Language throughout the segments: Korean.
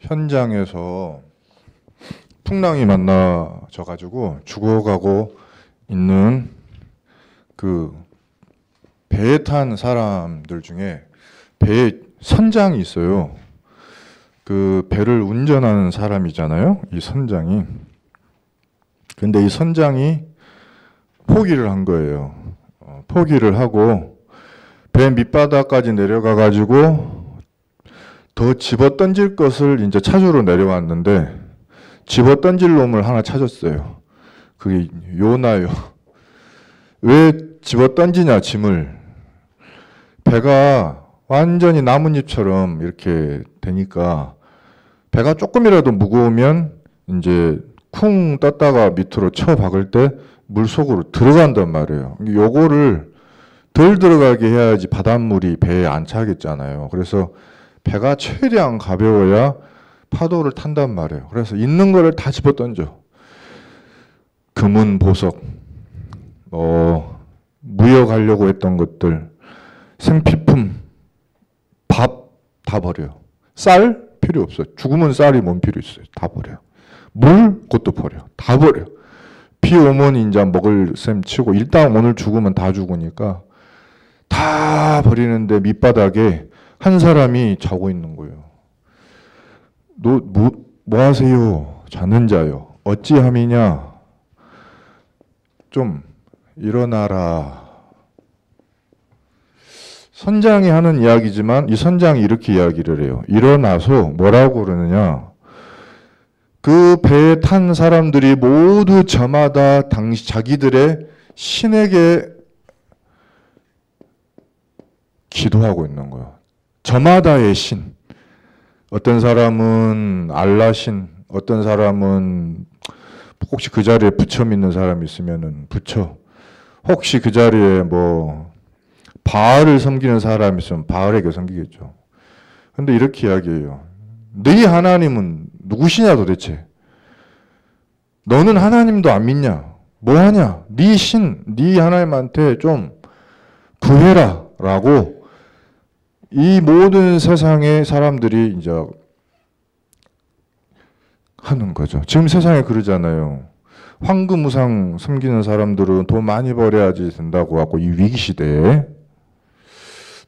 현장에서 풍랑이 만나져 가지고 죽어가고 있는 그 배에 탄 사람들 중에 배에 선장이 있어요. 그 배를 운전하는 사람이잖아요, 이 선장이. 근데 이 선장이 포기를 한 거예요. 포기를 하고 배 밑바닥까지 내려가 가지고 더 집어 던질 것을 이제 찾으러 내려왔는데 집어 던질 놈을 하나 찾았어요. 그게 요나요. 왜 집어 던지냐, 짐을. 배가 완전히 나뭇잎처럼 이렇게 되니까 배가 조금이라도 무거우면 이제 쿵 떴다가 밑으로 쳐 박을 때 물속으로 들어간단 말이에요. 요거를 덜 들어가게 해야지 바닷물이 배에 안 차겠잖아요. 그래서 배가 최대한 가벼워야 파도를 탄단 말이에요. 그래서 있는 거를 다 집어 던져. 금은, 보석, 무역하려고 했던 것들, 생필품, 밥 다 버려요. 쌀 필요 없어요. 죽으면 쌀이 뭔 필요 있어요. 다 버려요. 물 그것도 버려. 다 버려. 비 오면 이제 먹을 셈 치고 일단 오늘 죽으면 다 죽으니까 다 버리는데 밑바닥에 한 사람이 자고 있는 거예요. 너 뭐 하세요? 자는 자요. 어찌함이냐? 좀 일어나라. 선장이 하는 이야기지만 이 선장이 이렇게 이야기를 해요. 일어나서 뭐라고 그러느냐? 그 배에 탄 사람들이 모두 저마다 당시 자기들의 신에게 기도하고 있는 거예요. 저마다의 신. 어떤 사람은 알라신, 어떤 사람은 혹시 그 자리에 부처 믿는 사람이 있으면은 부처, 혹시 그 자리에 뭐 바알을 섬기는 사람이 있으면 바알에게 섬기겠죠. 근데 이렇게 이야기해요. 네 하나님은 누구시냐 도대체? 너는 하나님도 안 믿냐? 뭐 하냐? 네 신, 네 하나님한테 좀 구해라 라고 이 모든 세상의 사람들이 이제 하는 거죠. 지금 세상에 그러잖아요. 황금우상 섬기는 사람들은 돈 많이 벌어야지 된다고 하고 이 위기 시대에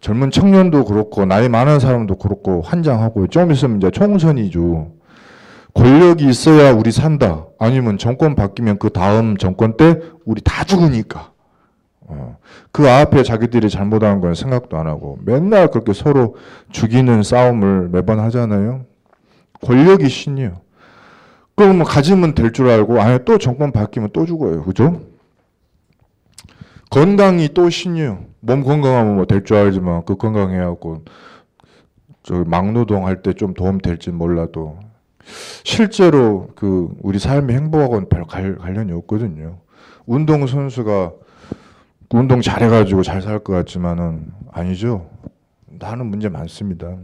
젊은 청년도 그렇고 나이 많은 사람도 그렇고 환장하고 좀 있으면 이제 총선이죠. 권력이 있어야 우리 산다. 아니면 정권 바뀌면 그 다음 정권 때 우리 다 죽으니까. 그 앞에 자기들이 잘못한 건 생각도 안 하고 맨날 그렇게 서로 죽이는 싸움을 매번 하잖아요. 권력이 신이에요. 그럼 가지면 될 줄 알고 아니 또 정권 바뀌면 또 죽어요. 그죠? 건강이 또 신이에요. 몸 건강하면 뭐 될 줄 알지만 그 건강해갖고 저 막노동 할 때 좀 도움 될지 몰라도 실제로 그 우리 삶의 행복하고는 별 관련이 없거든요. 운동선수가 운동 잘해가지고 잘 살 것 같지만은 아니죠. 나는 문제 많습니다.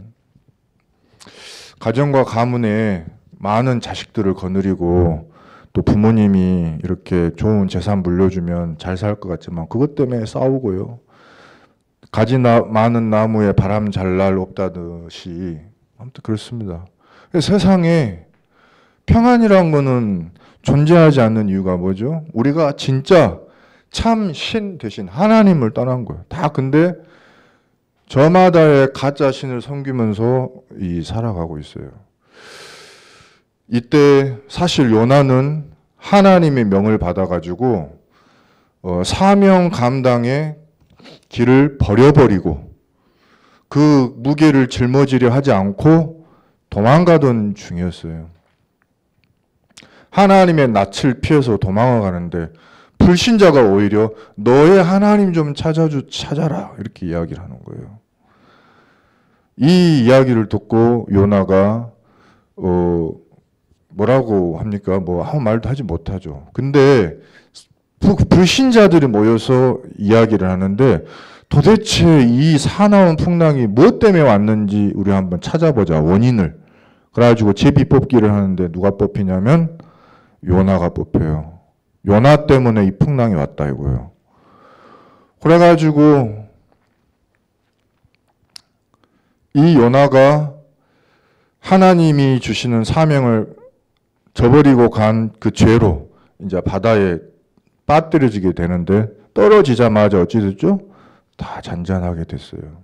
가정과 가문에 많은 자식들을 거느리고 또 부모님이 이렇게 좋은 재산 물려주면 잘 살 것 같지만 그것 때문에 싸우고요. 많은 나무에 바람 잘 날 없다듯이 아무튼 그렇습니다. 세상에 평안이란 거는 존재하지 않는 이유가 뭐죠? 우리가 진짜 참 신 대신 하나님을 떠난 거예요. 다 근데 저마다의 가짜 신을 섬기면서 살아가고 있어요. 이때 사실 요나는 하나님의 명을 받아가지고 사명 감당의 길을 버려버리고 그 무게를 짊어지려 하지 않고 도망가던 중이었어요. 하나님의 낯을 피해서 도망을 가는데 불신자가 오히려 너의 하나님 좀 찾아라 이렇게 이야기를 하는 거예요. 이 이야기를 듣고 요나가 뭐라고 합니까? 뭐 아무 말도 하지 못하죠. 근데 불신자들이 모여서 이야기를 하는데 도대체 이 사나운 풍랑이 무엇 때문에 왔는지 우리 한번 찾아보자. 원인을. 그래가지고 제비 뽑기를 하는데 누가 뽑히냐면 요나가 뽑혀요. 요나 때문에 이 풍랑이 왔다 이거예요. 그래가지고 이 요나가 하나님이 주시는 사명을 저버리고 간 그 죄로 이제 바다에 빠뜨려지게 되는데 떨어지자마자 어찌 됐죠? 다 잔잔하게 됐어요.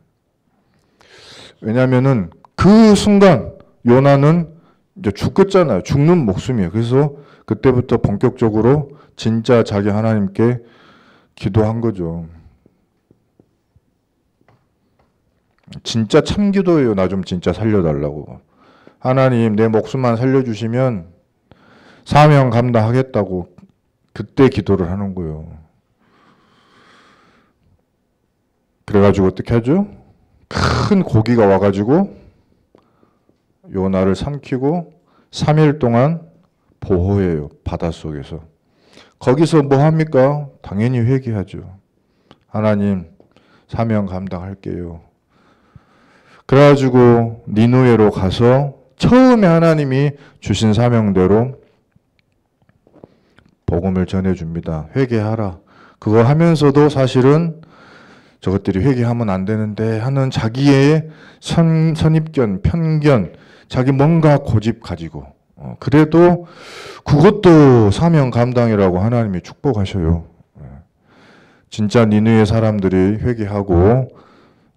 왜냐하면은 그 순간 요나는 이제 죽겠잖아요. 죽는 목숨이에요. 그래서 그때부터 본격적으로 진짜 자기 하나님께 기도한 거죠. 진짜 참기도예요. 나 좀 진짜 살려달라고. 하나님 내 목숨만 살려주시면 사명 감당하겠다고 그때 기도를 하는 거예요. 그래가지고 어떻게 하죠? 큰 고기가 와가지고 요나를 삼키고 3일 동안 보호해요. 바닷속에서. 거기서 뭐 합니까? 당연히 회개하죠. 하나님 사명 감당할게요. 그래가지고 니누에로 가서 처음에 하나님이 주신 사명대로 복음을 전해줍니다. 회개하라. 그거 하면서도 사실은 저것들이 회개하면 안 되는데 하는 자기의 선입견, 편견, 자기 뭔가 고집 가지고 그래도 그것도 사명 감당이라고 하나님이 축복하셔요. 진짜 니느의 사람들이 회개하고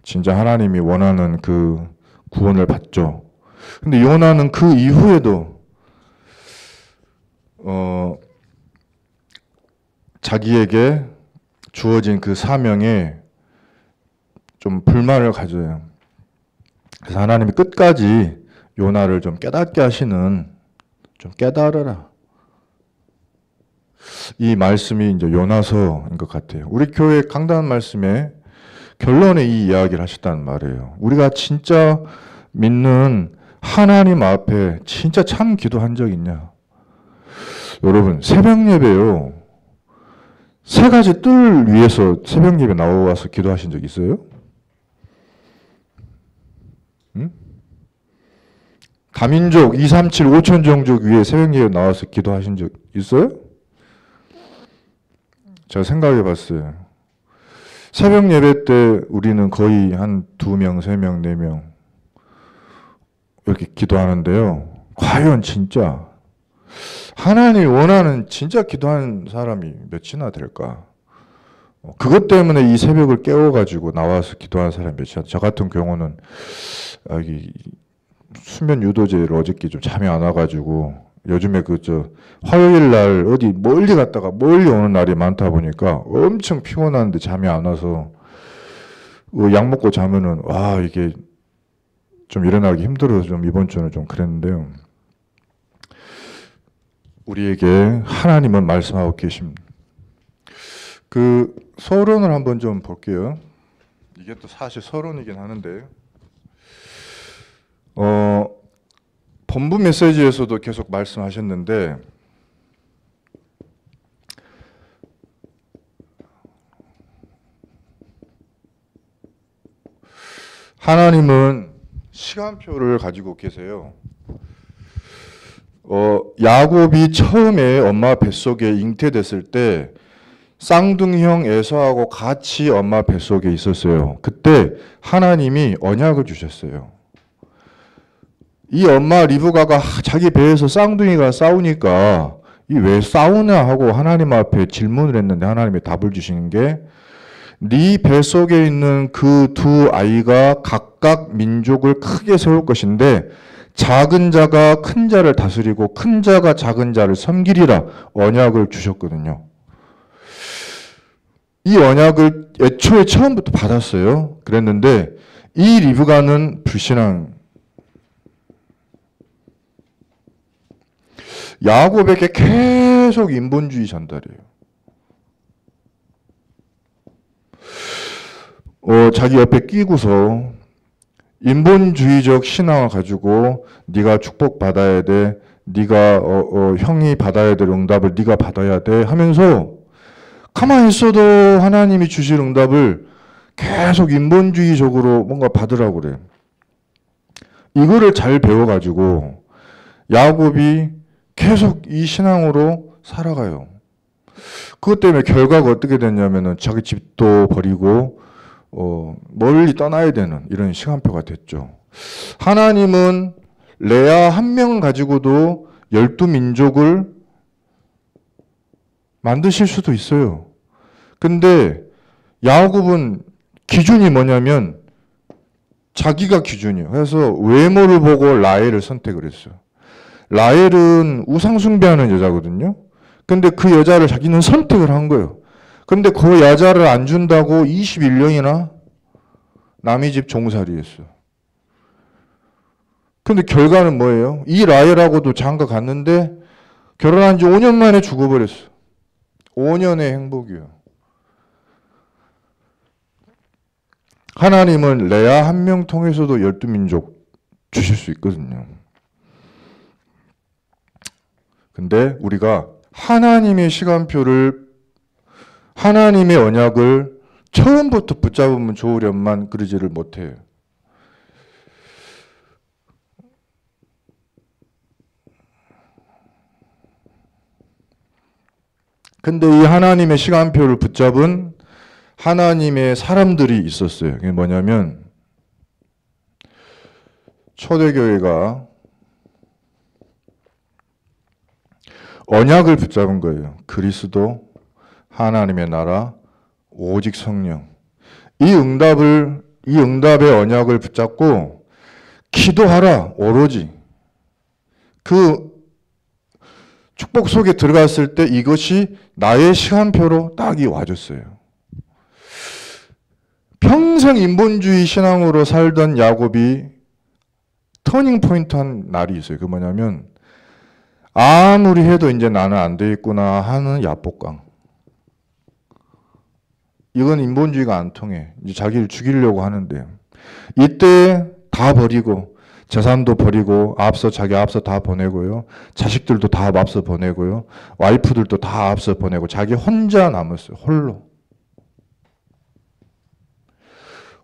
진짜 하나님이 원하는 그 구원을 받죠. 근데 요나는 그 이후에도 자기에게 주어진 그 사명에 좀 불만을 가져요. 그래서 하나님이 끝까지 요나를 좀 깨닫게 하시는, 좀 깨달아라. 이 말씀이 이제 요나서인 것 같아요. 우리 교회 강단 말씀에 결론에 이 이야기를 하셨다는 말이에요. 우리가 진짜 믿는 하나님 앞에 진짜 참 기도한 적 있냐? 여러분, 새벽 예배요. 3가지 뜰 위에서 새벽 예배 나와서 기도하신 적 있어요? 응? 다민족 237 5천 종족 위에 새벽 예배 나와서 기도하신 적 있어요? 제가 생각해 봤어요. 새벽 예배 때 우리는 거의 한 2명, 3명, 4명 이렇게 기도하는데요. 과연 진짜 하나님이 원하는 진짜 기도하는 사람이 몇이나 될까? 그것 때문에 이 새벽을 깨워가지고 나와서 기도하는 사람이 몇이나. 저 같은 경우는 수면 유도제를 어저께 좀 잠이 안 와가지고 요즘에 화요일 날 어디 멀리 갔다가 멀리 오는 날이 많다 보니까 엄청 피곤한데 잠이 안 와서 약 먹고 자면은 이게 좀 일어나기 힘들어서 좀 이번 주는 좀 그랬는데요. 우리에게 하나님은 말씀하고 계십니다. 그 서론을 한번 좀 볼게요. 이게 또 사실 서론이긴 하는데 본부 메시지에서도 계속 말씀하셨는데 하나님은 시간표를 가지고 계세요. 야곱이 처음에 엄마 뱃속에 잉태됐을 때 쌍둥이형 에서하고 같이 엄마 뱃속에 있었어요. 그때 하나님이 언약을 주셨어요. 이 엄마 리브가가 자기 배에서 쌍둥이가 싸우니까 이 왜 싸우냐 하고 하나님 앞에 질문을 했는데 하나님이 답을 주시는 게 네 뱃속에 있는 그 2 아이가 각각 민족을 크게 세울 것인데 작은 자가 큰 자를 다스리고 큰 자가 작은 자를 섬기리라 언약을 주셨거든요. 이 언약을 애초에 처음부터 받았어요. 그랬는데 이 리브가는 불신앙, 야곱에게 계속 인본주의 전달이에요. 자기 옆에 끼고서 인본주의적 신앙을 가지고 네가 축복받아야 돼, 네가 형이 받아야 될 응답을 네가 받아야 돼 하면서 가만히 있어도 하나님이 주실 응답을 계속 인본주의적으로 뭔가 받으라고 그래. 이거를 잘 배워가지고 야곱이 계속 이 신앙으로 살아가요. 그것 때문에 결과가 어떻게 됐냐면은 자기 집도 버리고 멀리 떠나야 되는 이런 시간표가 됐죠. 하나님은 레아 한 명 가지고도 12민족을 만드실 수도 있어요. 근데 야곱은 기준이 뭐냐면 자기가 기준이에요. 그래서 외모를 보고 라헬을 선택을 했어요. 라헬은 우상 숭배하는 여자거든요. 근데 그 여자를 자기는 선택을 한 거예요. 근데 그 여자를 안 준다고 21년이나 남의 집 종살이 했어요. 근데 결과는 뭐예요? 이 라헬하고도 장가 갔는데 결혼한 지 5년 만에 죽어버렸어. 5년의 행복이에요. 하나님은 레아 한 명 통해서도 12민족 주실 수 있거든요. 근데 우리가 하나님의 시간표를, 하나님의 언약을 처음부터 붙잡으면 좋으련만 그러지를 못해요. 근데 이 하나님의 시간표를 붙잡은 하나님의 사람들이 있었어요. 그게 뭐냐면 초대교회가 언약을 붙잡은 거예요. 그리스도, 하나님의 나라, 오직 성령. 이 응답의 언약을 붙잡고 기도하라, 오로지. 그 축복 속에 들어갔을 때 이것이 나의 시간표로 딱이 와줬어요. 평생 인본주의 신앙으로 살던 야곱이 터닝 포인트 한 날이 있어요. 그 뭐냐면 아무리 해도 이제 나는 안 되겠구나 하는 야복강. 이건 인본주의가 안 통해. 이제 자기를 죽이려고 하는데요. 이때 다 버리고 재산도 버리고 자기 앞서 다 보내고요. 자식들도 다 앞서 보내고요. 와이프들도 다 앞서 보내고 자기 혼자 남았어요.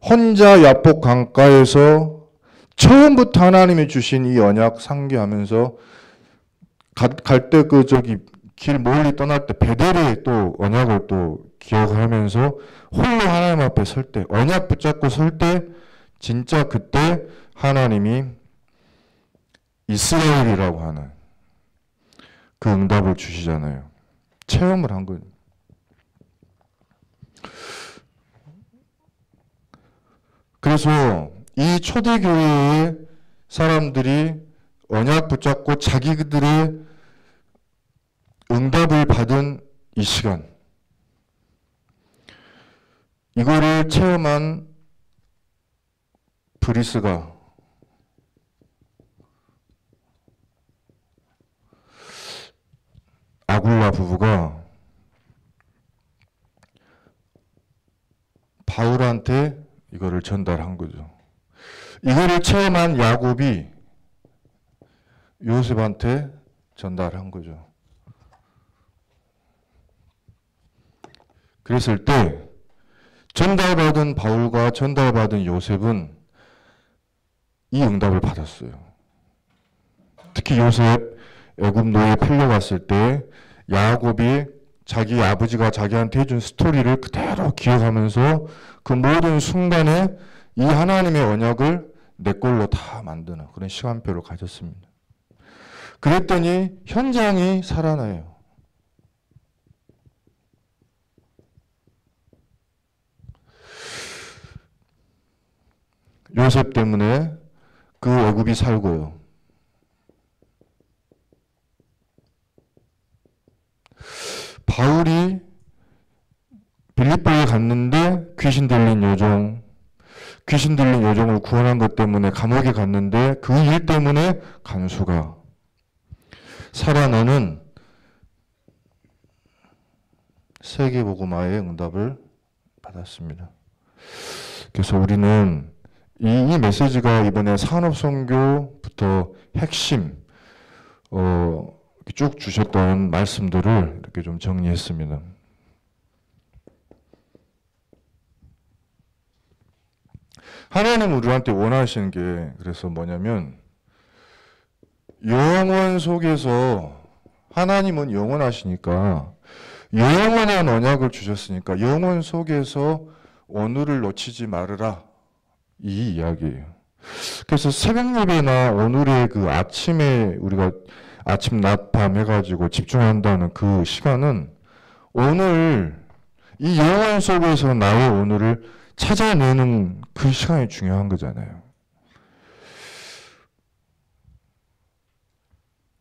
혼자 야복 강가에서 처음부터 하나님이 주신 이 언약 상기하면서 갈 때 길 멀리 떠날 때 베델의 또 언약을 또 기억하면서 홀로 하나님 앞에 설 때, 언약 붙잡고 설 때 진짜 그때 하나님이 이스라엘이라고 하는 그 응답을 주시잖아요. 체험을 한 거예요. 그래서 이 초대교회의 사람들이 언약 붙잡고 자기들의 응답을 받은 이 시간, 이거를 체험한 브리스가 아굴라 부부가 바울한테 이거를 전달한 거죠. 이거를 체험한 야곱이 요셉한테 전달한 거죠. 그랬을 때 전달받은 바울과 전달받은 요셉은 이 응답을 받았어요. 특히 요셉 애굽 노예 팔려갔을 때 야곱이 자기 아버지가 자기한테 해준 스토리를 그대로 기억하면서 그 모든 순간에 이 하나님의 언약을 내 걸로 다 만드는 그런 시간표를 가졌습니다. 그랬더니 현장이 살아나요. 요셉 때문에 그 애굽이 살고요. 바울이 빌립보에 갔는데 귀신 들린 요정을 구원한 것 때문에 감옥에 갔는데 그 일 때문에 간수가 살아나는 세계복음화의 응답을 받았습니다. 그래서 우리는 이 메시지가 이번에 산업선교부터 핵심 쭉 주셨던 말씀들을 이렇게 좀 정리했습니다. 하나님 우리한테 원하시는 게 그래서 뭐냐면 영원 속에서 하나님은 영원하시니까 영원한 언약을 주셨으니까 영원 속에서 오늘을 놓치지 말으라 이 이야기예요. 그래서 새벽 예배나 오늘의 그 아침에 우리가 아침, 낮, 밤 해가지고 집중한다는 그 시간은 오늘 이 영혼 속에서 나의 오늘을 찾아내는 그 시간이 중요한 거잖아요.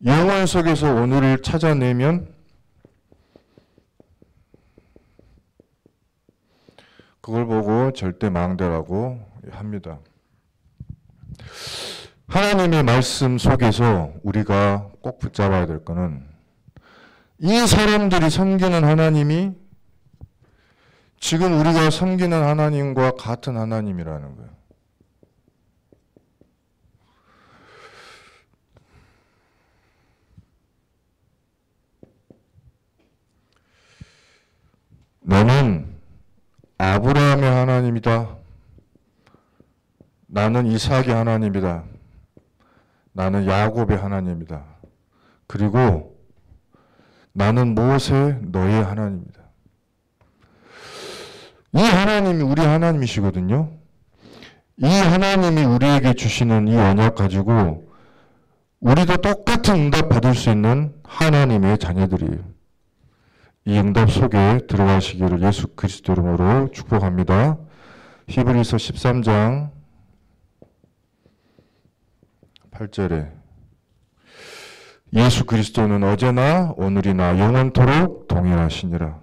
영혼 속에서 오늘을 찾아내면 그걸 보고 절대 망대라고 합니다. 하나님의 말씀 속에서 우리가 꼭 붙잡아야 될 것은 이 사람들이 섬기는 하나님이 지금 우리가 섬기는 하나님과 같은 하나님이라는 거예요. 너는 아브라함의 하나님이다. 나는 이삭의 하나님이다. 나는 야곱의 하나님이다. 그리고 나는 모세 너의 하나님이다. 이 하나님이 우리 하나님이시거든요. 이 하나님이 우리에게 주시는 이 언약 가지고 우리도 똑같은 응답 받을 수 있는 하나님의 자녀들이에요. 이 응답 속에 들어가시기를 예수 그리스도 이름으로 축복합니다. 히브리서 13장 8절에 예수 그리스도는 어제나 오늘이나 영원토록 동일하시니라.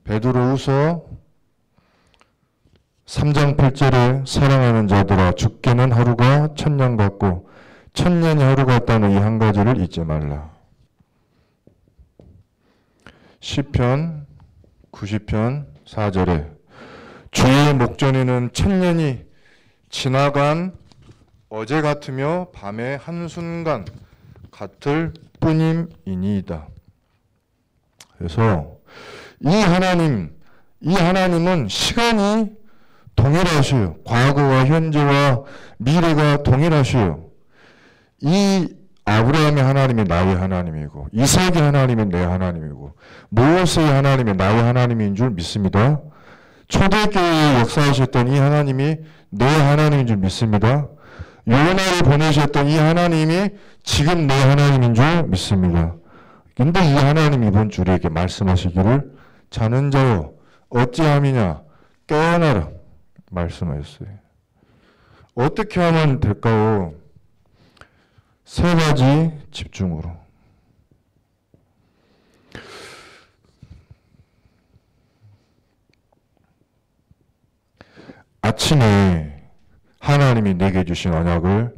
베드로후서 3장 8절에 사랑하는 자들아 죽게는 하루가 천년 같고 천년이 하루 같다는 이 한 가지를 잊지 말라. 시편 90편 4절에 주의 목전에는 천년이 지나간 어제 같으며 밤의 한순간 같을 뿐임이니이다. 그래서 이 하나님은 시간이 동일하셔요. 과거와 현재와 미래가 동일하셔요. 이 아브라함의 하나님이 나의 하나님이고 이삭의 하나님이 내 하나님이고 모세의 하나님이 나의 하나님인 줄 믿습니다. 초대교회에 역사하셨던 이 하나님이 내 하나님인 줄 믿습니다. 요나를 보내셨던 이 하나님이 지금 내 하나님인 줄 믿습니다. 근데 이 하나님이 이번 주 우리에게 말씀하시기를 자는 자여 어찌함이냐 깨어나라 말씀하셨어요. 어떻게 하면 될까요? 세 가지 집중으로. 아침에 하나님이 내게 주신 언약을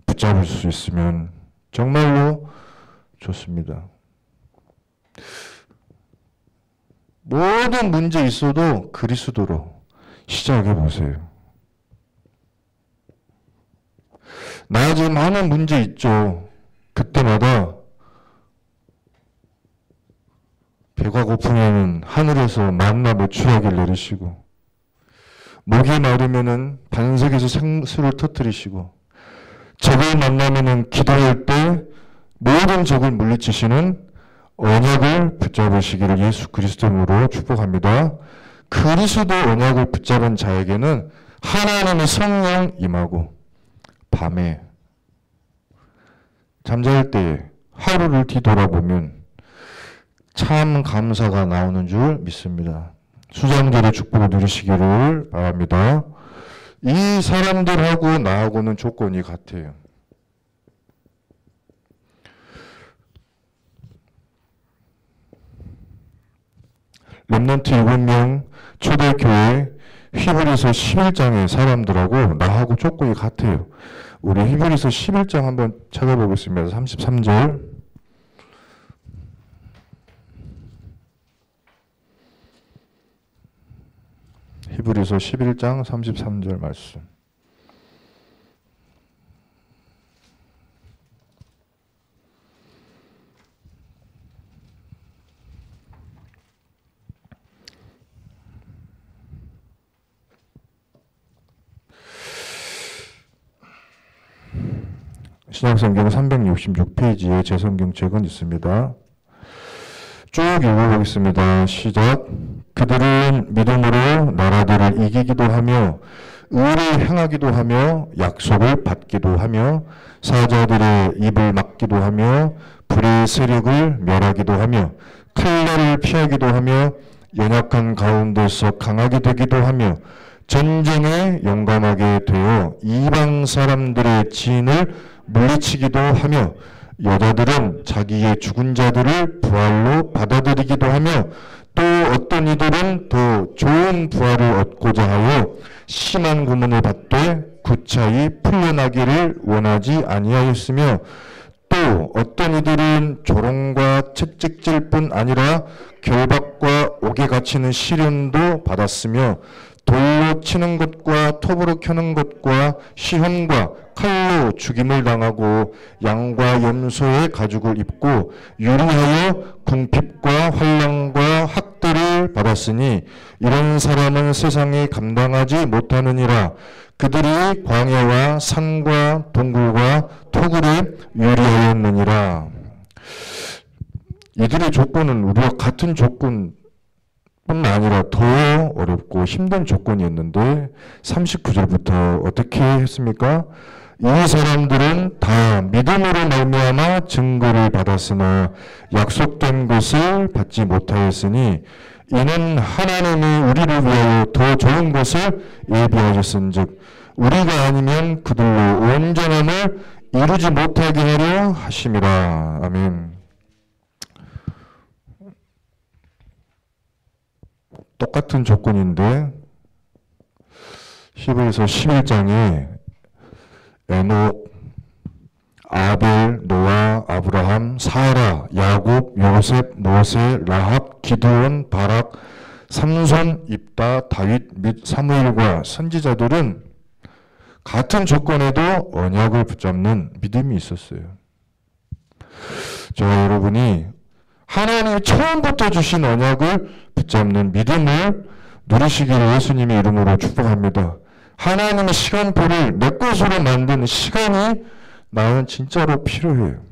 붙잡을 수 있으면 정말로 좋습니다. 모든 문제 있어도 그리스도로 시작해 보세요. 나 지금 많은 문제 있죠. 그때마다 배가 고프면 하늘에서 만나 매출하기를 내리시고 목이 마르면은 반석에서 생수를 터뜨리시고 적을 만나면은 기도할 때 모든 적을 물리치시는 언약을 붙잡으시기를 예수 그리스도로 축복합니다. 그리스도 언약을 붙잡은 자에게는 하나님의 성령 임하고 밤에 잠잘 때에 하루를 뒤돌아보면 참 감사가 나오는 줄 믿습니다. 수장들의 축복을 누리시기를 바랍니다. 이 사람들하고 나하고는 조건이 같아요. 렘넌트 7명 초대교회 히브리서 11장의 사람들하고 나하고 조건이 같아요. 우리 히브리서 11장 한번 찾아보겠습니다. 33절. 히브리서 11장 33절 말씀. 신약성경 366페이지에 제 성경책은 있습니다. 쭉 읽어보겠습니다. 시작. 그들은 믿음으로 나라들을 이기기도 하며 의를 행하기도 하며 약속을 받기도 하며 사자들의 입을 막기도 하며 불의 세력을 멸하기도 하며 칼날을 피하기도 하며 연약한 가운데서 강하게 되기도 하며 전쟁에 용감하게 되어 이방 사람들의 지인을 물리치기도 하며 여자들은 자기의 죽은 자들을 부활로 받아들이기도 하며 또 어떤 이들은 더 좋은 부활을 얻고자 하여 심한 고문을 받되 구차히 풀려나기를 원하지 아니하였으며 또 어떤 이들은 조롱과 채찍질 뿐 아니라 결박과 옥에 갇히는 시련도 받았으며 돌로 치는 것과 톱으로 켜는 것과 시험과 칼로 죽임을 당하고 양과 염소의 가죽을 입고 유리하여 궁핍과 환난과 학대를 받았으니 이런 사람은 세상이 감당하지 못하느니라. 그들이 광야와 산과 동굴과 토굴에 유리하였느니라. 이들의 조건은 우리와 같은 조건 뿐만 아니라 더 어렵고 힘든 조건이었는데 39절부터 어떻게 했습니까? 이 사람들은 다 믿음으로 말미암아 증거를 받았으나 약속된 것을 받지 못하였으니 이는 하나님이 우리를 위하여 더 좋은 것을 예비하셨은즉 우리가 아니면 그들로 온전함을 이루지 못하게 하려 하심이라. 아멘. 똑같은 조건인데 히브리서 11장에 에녹, 아벨, 노아, 아브라함, 사라, 야곱, 요셉, 모세, 라합, 기드온, 바락, 삼손, 입다, 다윗 및 사무엘과 선지자들은 같은 조건에도 언약을 붙잡는 믿음이 있었어요. 저와 여러분이 하나님이 처음부터 주신 언약을 붙잡는 믿음을 누리시기를 예수님의 이름으로 축복합니다. 하나님의 시간표를 내 것으로 만드는 시간이 나는 진짜로 필요해요.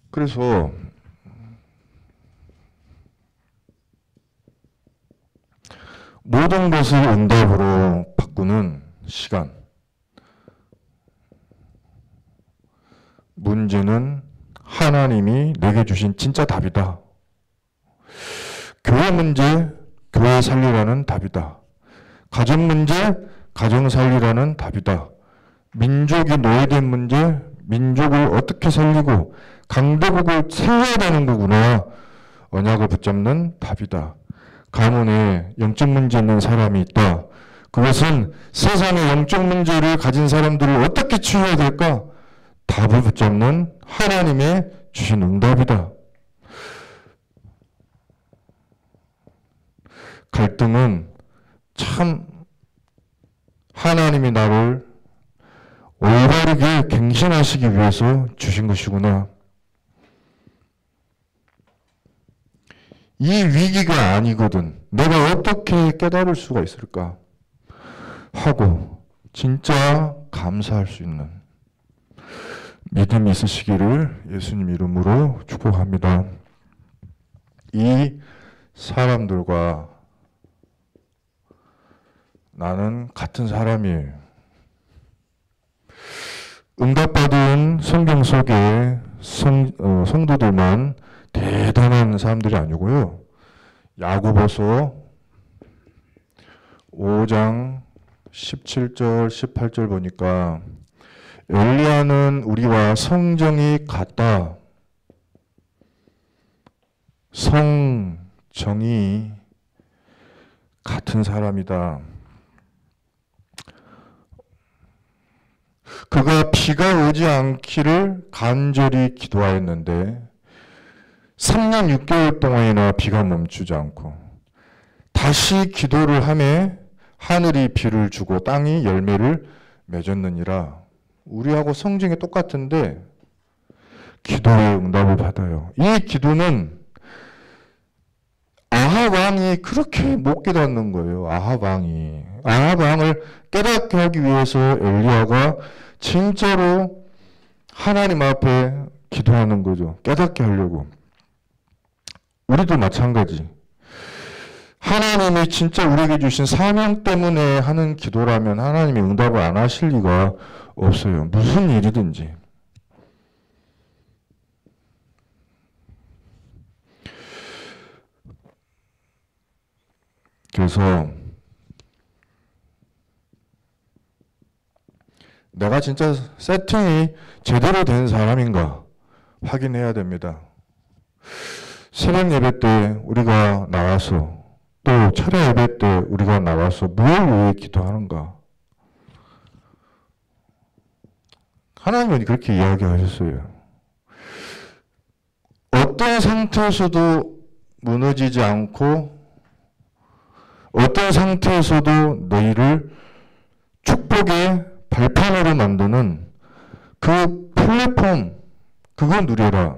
그래서 모든 것을 응답으로 바꾸는 시간. 문제는 하나님이 내게 주신 진짜 답이다. 교회 문제, 교회 살리라는 답이다. 가정 문제, 가정 살리라는 답이다. 민족이 노예된 문제, 민족을 어떻게 살리고 강대국을 세워야 되는 거구나. 언약을 붙잡는 답이다. 가문에 영적 문제 있는 사람이 있다. 그것은 세상의 영적 문제를 가진 사람들을 어떻게 치유해야 될까? 답을 붙잡는 하나님의 주신 응답이다. 갈등은 참 하나님이 나를 올바르게 갱신하시기 위해서 주신 것이구나. 이 위기가 아니거든. 내가 어떻게 깨달을 수가 있을까? 하고 진짜 감사할 수 있는 믿음이 있으시기를 예수님 이름으로 축복합니다. 이 사람들과 나는 같은 사람이에요. 응답받은 성경 속의 성도들만 대단한 사람들이 아니고요. 야고보서 5장 17절, 18절 보니까 엘리야는 우리와 성정이 같다. 성정이 같은 사람이다. 그가 비가 오지 않기를 간절히 기도하였는데 3년 6개월 동안이나 비가 멈추지 않고 다시 기도를 하매 하늘이 비를 주고 땅이 열매를 맺었느니라. 우리하고 성정이 똑같은데 기도의 응답을 받아요. 이 기도는 아합 왕이 그렇게 못 깨닫는 거예요. 아합 왕을 깨닫게 하기 위해서 엘리야가 진짜로 하나님 앞에 기도하는 거죠. 깨닫게 하려고. 우리도 마찬가지. 하나님이 진짜 우리에게 주신 사명 때문에 하는 기도라면 하나님이 응답을 안 하실 리가 없어요. 무슨 일이든지. 그래서 내가 진짜 세팅이 제대로 된 사람인가 확인해야 됩니다. 새벽 예배 때 우리가 나와서 또 철야 예배 때 우리가 나와서 무엇을 위해 기도하는가? 하나님은 그렇게 이야기하셨어요. 어떤 상태에서도 무너지지 않고 어떤 상태에서도 너희를 축복의 발판으로 만드는 그 플랫폼, 그거 누려라.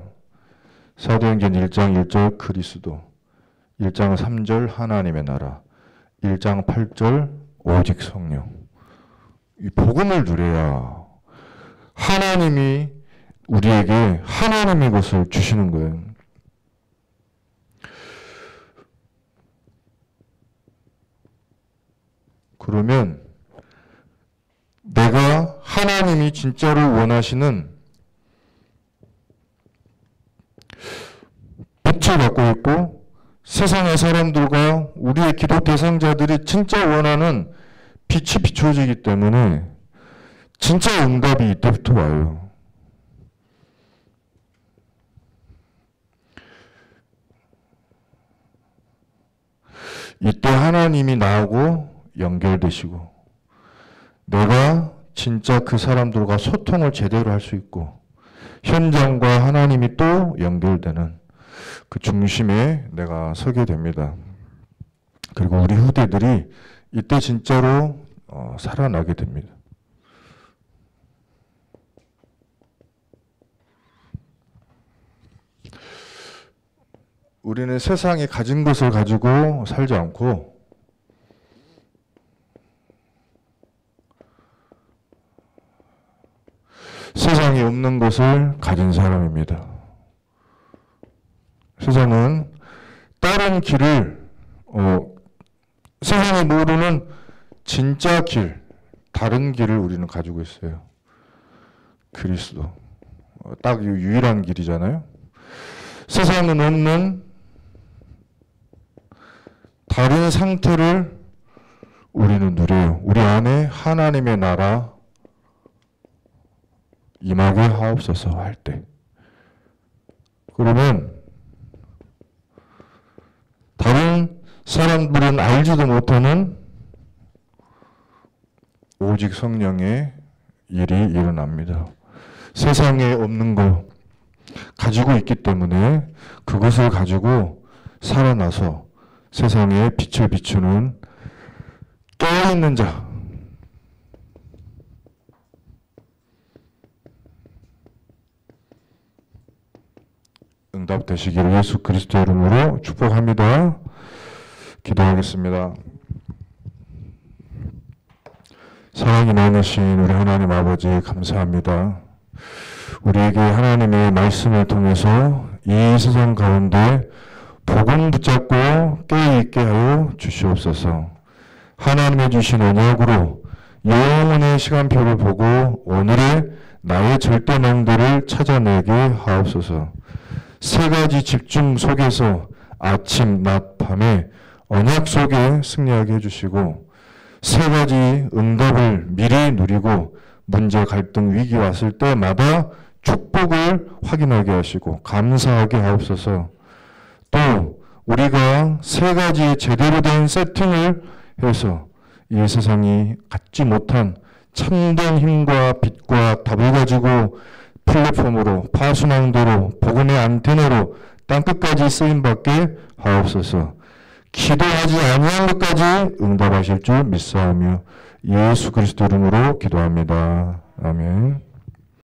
사도행전 1장 1절 그리스도, 1장 3절 하나님의 나라, 1장 8절 오직 성령. 이 복음을 누려야 하나님이 우리에게 하나님의 것을 주시는 거예요. 그러면 내가 하나님이 진짜로 원하시는 빛을 갖고 있고 세상의 사람들과 우리의 기도 대상자들이 진짜 원하는 빛이 비춰지기 때문에 진짜 응답이 이때부터 와요. 이때 하나님이 나하고 연결되시고 내가 진짜 그 사람들과 소통을 제대로 할 수 있고 현장과 하나님이 또 연결되는 그 중심에 내가 서게 됩니다. 그리고 우리 후대들이 이때 진짜로 살아나게 됩니다. 우리는 세상에 가진 것을 가지고 살지 않고 세상에 없는 것을 가진 사람입니다. 세상은 다른 길을 세상이 모르는 진짜 길, 다른 길을 우리는 가지고 있어요. 그리스도. 딱 유일한 길이잖아요. 세상은 없는 다른 상태를 우리는 누려요. 우리 안에 하나님의 나라 임하게 하옵소서 할 때. 그러면 다른 사람들은 알지도 못하는 오직 성령의 일이 일어납니다. 세상에 없는 거 가지고 있기 때문에 그것을 가지고 살아나서 세상에 빛을 비추는 깨어있는 자, 응답되시기를 예수 그리스도 이름으로 축복합니다. 기도하겠습니다. 사랑이 많으신 우리 하나님 아버지 감사합니다. 우리에게 하나님의 말씀을 통해서 이 세상 가운데 복음 붙잡고 깨어있게 하여 주시옵소서. 하나님의 주신 언약으로 영원의 시간표를 보고 오늘의 나의 절대망대를 찾아내게 하옵소서. 세 가지 집중 속에서 아침, 낮, 밤에 언약 속에 승리하게 해주시고 세 가지 응답을 미리 누리고 문제, 갈등, 위기 왔을 때마다 축복을 확인하게 하시고 감사하게 하옵소서. 또 우리가 세 가지 제대로 된 세팅을 해서 이 세상이 갖지 못한 참된 힘과 빛과 답을 가지고 플랫폼으로 파수망대로 복음의 안테나로 땅끝까지 쓰임받게 하옵소서. 기도하지 아니한 것까지 응답하실 줄 믿사오며 예수 그리스도 이름으로 기도합니다. 아멘.